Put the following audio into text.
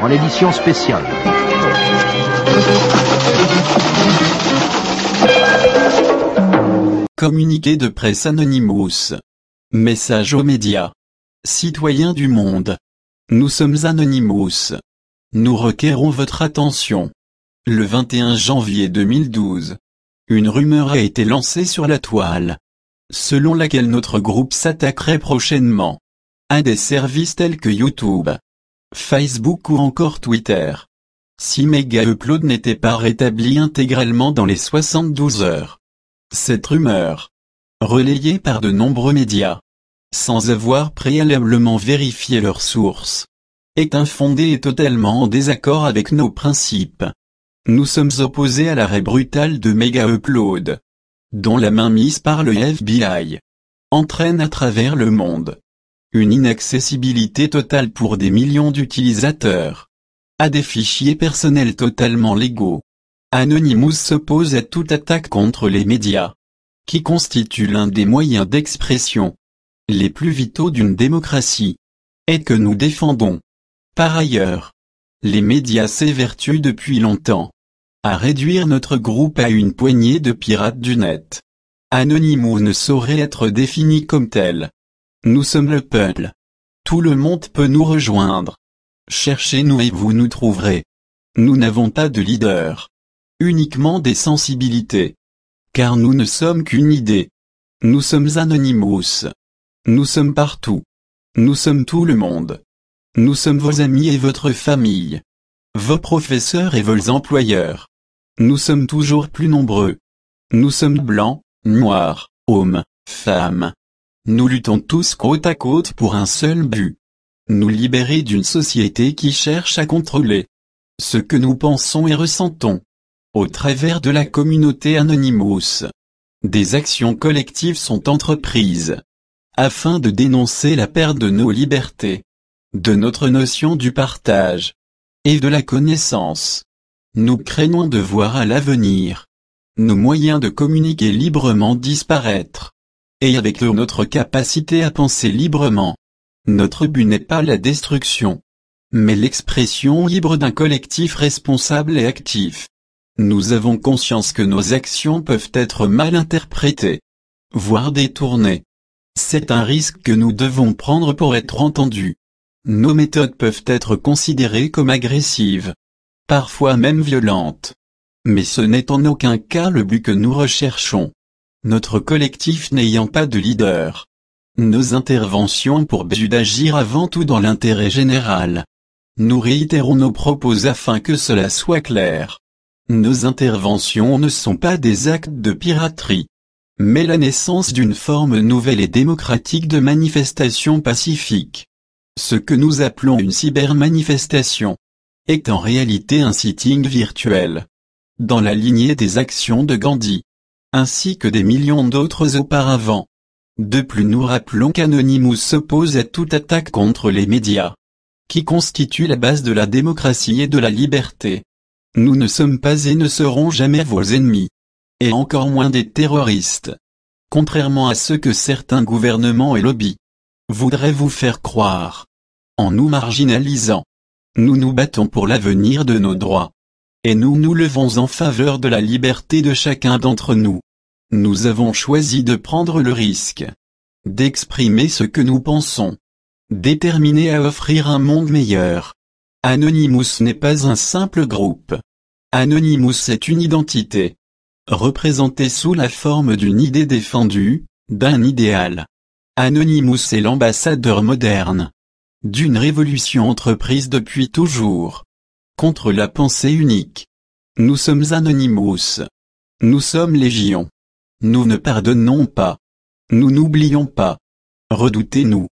en édition spéciale. Communiqué de presse Anonymous. Message aux médias. Citoyens du monde. Nous sommes Anonymous. Nous requérons votre attention. Le 21 janvier 2012. Une rumeur a été lancée sur la toile, selon laquelle notre groupe s'attaquerait prochainement à des services tels que YouTube, Facebook ou encore Twitter, si Mega Upload n'était pas rétabli intégralement dans les 72 heures. Cette rumeur, relayée par de nombreux médias, sans avoir préalablement vérifié leurs sources, est infondée et totalement en désaccord avec nos principes. Nous sommes opposés à l'arrêt brutal de Mega Upload, dont la mainmise par le FBI entraîne à travers le monde une inaccessibilité totale pour des millions d'utilisateurs à des fichiers personnels totalement légaux. Anonymous s'oppose à toute attaque contre les médias, qui constituent l'un des moyens d'expression les plus vitaux d'une démocratie, et que nous défendons. Par ailleurs, les médias s'évertuent depuis longtemps à réduire notre groupe à une poignée de pirates du net. Anonymous ne saurait être défini comme tel. Nous sommes le peuple. Tout le monde peut nous rejoindre. Cherchez-nous et vous nous trouverez. Nous n'avons pas de leader, uniquement des sensibilités. Car nous ne sommes qu'une idée. Nous sommes Anonymous. Nous sommes partout. Nous sommes tout le monde. Nous sommes vos amis et votre famille, vos professeurs et vos employeurs. Nous sommes toujours plus nombreux. Nous sommes blancs, noirs, hommes, femmes. Nous luttons tous côte à côte pour un seul but. Nous libérer d'une société qui cherche à contrôler ce que nous pensons et ressentons. Au travers de la communauté Anonymous, des actions collectives sont entreprises afin de dénoncer la perte de nos libertés, de notre notion du partage et de la connaissance. Nous craignons de voir à l'avenir nos moyens de communiquer librement disparaître, et avec eux notre capacité à penser librement. Notre but n'est pas la destruction, mais l'expression libre d'un collectif responsable et actif. Nous avons conscience que nos actions peuvent être mal interprétées, voire détournées. C'est un risque que nous devons prendre pour être entendus. Nos méthodes peuvent être considérées comme agressives, parfois même violentes. Mais ce n'est en aucun cas le but que nous recherchons. Notre collectif n'ayant pas de leader, nos interventions ont pour but d'agir avant tout dans l'intérêt général. Nous réitérons nos propos afin que cela soit clair. Nos interventions ne sont pas des actes de piraterie, mais la naissance d'une forme nouvelle et démocratique de manifestation pacifique. Ce que nous appelons une cybermanifestation est en réalité un sitting virtuel, dans la lignée des actions de Gandhi, ainsi que des millions d'autres auparavant. De plus, nous rappelons qu'Anonymous s'oppose à toute attaque contre les médias, qui constituent la base de la démocratie et de la liberté. Nous ne sommes pas et ne serons jamais vos ennemis, et encore moins des terroristes. Contrairement à ce que certains gouvernements et lobbies voudraient vous faire croire, en nous marginalisant, nous nous battons pour l'avenir de nos droits. Et nous nous levons en faveur de la liberté de chacun d'entre nous. Nous avons choisi de prendre le risque d'exprimer ce que nous pensons, déterminés à offrir un monde meilleur. Anonymous n'est pas un simple groupe. Anonymous est une identité, représentée sous la forme d'une idée défendue, d'un idéal. Anonymous est l'ambassadeur moderne d'une révolution entreprise depuis toujours contre la pensée unique. Nous sommes Anonymous. Nous sommes légion. Nous ne pardonnons pas. Nous n'oublions pas. Redoutez-nous.